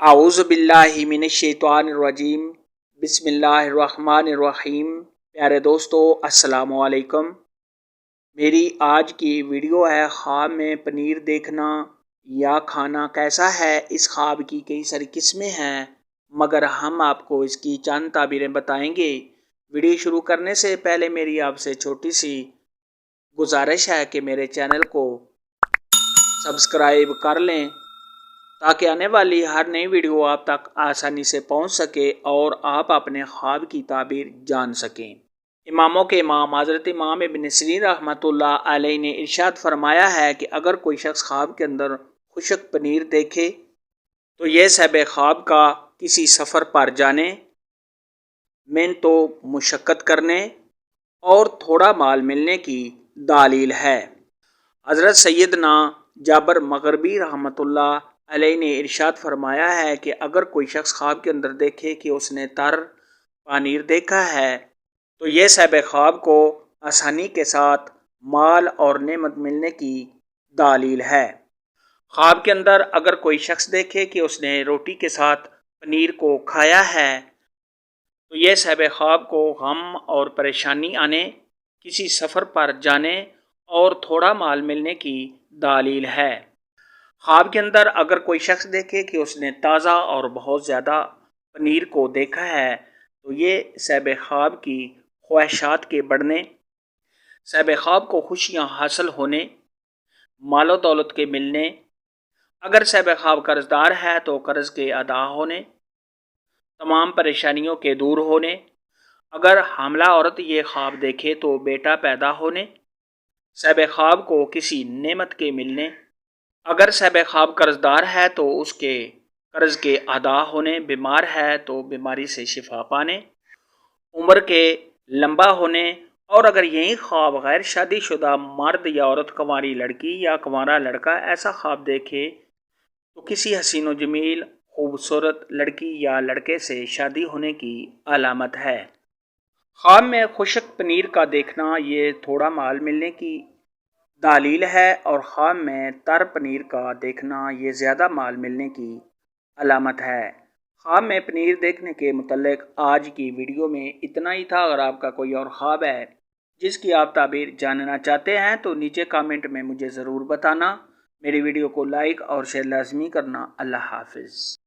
اعوذ باللہ من الشیطان الرجیم بسم اللہ الرحمن الرحیم۔ پیارے دوستو السلام علیکم۔ میری آج کی ویڈیو ہے خواب میں پنیر دیکھنا یا کھانا کیسا ہے۔ اس خواب کی کئی ساری قسمیں ہیں مگر ہم آپ کو اس کی چند تعبیریں بتائیں گے۔ ویڈیو شروع کرنے سے پہلے میری آپ سے چھوٹی سی گزارش ہے کہ میرے چینل کو سبسکرائب کر لیں تاکہ آنے والی ہر نئی ویڈیو آپ تک آسانی سے پہنچ سکے اور آپ اپنے خواب کی تعبیر جان سکیں۔ اماموں کے امام حضرت امام ابن سیرین رحمۃ اللہ علیہ نے ارشاد فرمایا ہے کہ اگر کوئی شخص خواب کے اندر خشک پنیر دیکھے تو یہ صاحب خواب کا کسی سفر پر جانے، محنت و مشقت کرنے اور تھوڑا مال ملنے کی دلیل ہے۔ حضرت سیدنا جابر مغربی رحمۃ اللہ علیہ نے ارشاد فرمایا ہے کہ اگر کوئی شخص خواب کے اندر دیکھے کہ اس نے تر پنیر دیکھا ہے تو یہ صاحب خواب کو آسانی کے ساتھ مال اور نعمت ملنے کی دلیل ہے۔ خواب کے اندر اگر کوئی شخص دیکھے کہ اس نے روٹی کے ساتھ پنیر کو کھایا ہے تو یہ صاحب خواب کو غم اور پریشانی آنے، کسی سفر پر جانے اور تھوڑا مال ملنے کی دلیل ہے۔ خواب کے اندر اگر کوئی شخص دیکھے کہ اس نے تازہ اور بہت زیادہ پنیر کو دیکھا ہے تو یہ صاحب خواب کی خواہشات کے بڑھنے، صاحب خواب کو خوشیاں حاصل ہونے، مال و دولت کے ملنے، اگر صاحب خواب قرض دار ہے تو قرض کے ادا ہونے، تمام پریشانیوں کے دور ہونے، اگر حاملہ عورت یہ خواب دیکھے تو بیٹا پیدا ہونے، صاحب خواب کو کسی نعمت کے ملنے، اگر صاحب خواب قرض دار ہے تو اس کے قرض کے ادا ہونے، بیمار ہے تو بیماری سے شفا پانے، عمر کے لمبا ہونے، اور اگر یہی خواب غیر شادی شدہ مرد یا عورت، کنواری لڑکی یا کنوارا لڑکا ایسا خواب دیکھے تو کسی حسین و جمیل خوبصورت لڑکی یا لڑکے سے شادی ہونے کی علامت ہے۔ خواب میں خشک پنیر کا دیکھنا یہ تھوڑا مال ملنے کی دلیل ہے اور خواب میں تر پنیر کا دیکھنا یہ زیادہ مال ملنے کی علامت ہے۔ خواب میں پنیر دیکھنے کے متعلق آج کی ویڈیو میں اتنا ہی تھا۔ اگر آپ کا کوئی اور خواب ہے جس کی آپ تعبیر جاننا چاہتے ہیں تو نیچے کامنٹ میں مجھے ضرور بتانا۔ میری ویڈیو کو لائک اور شیئر لازمی کرنا۔ اللہ حافظ۔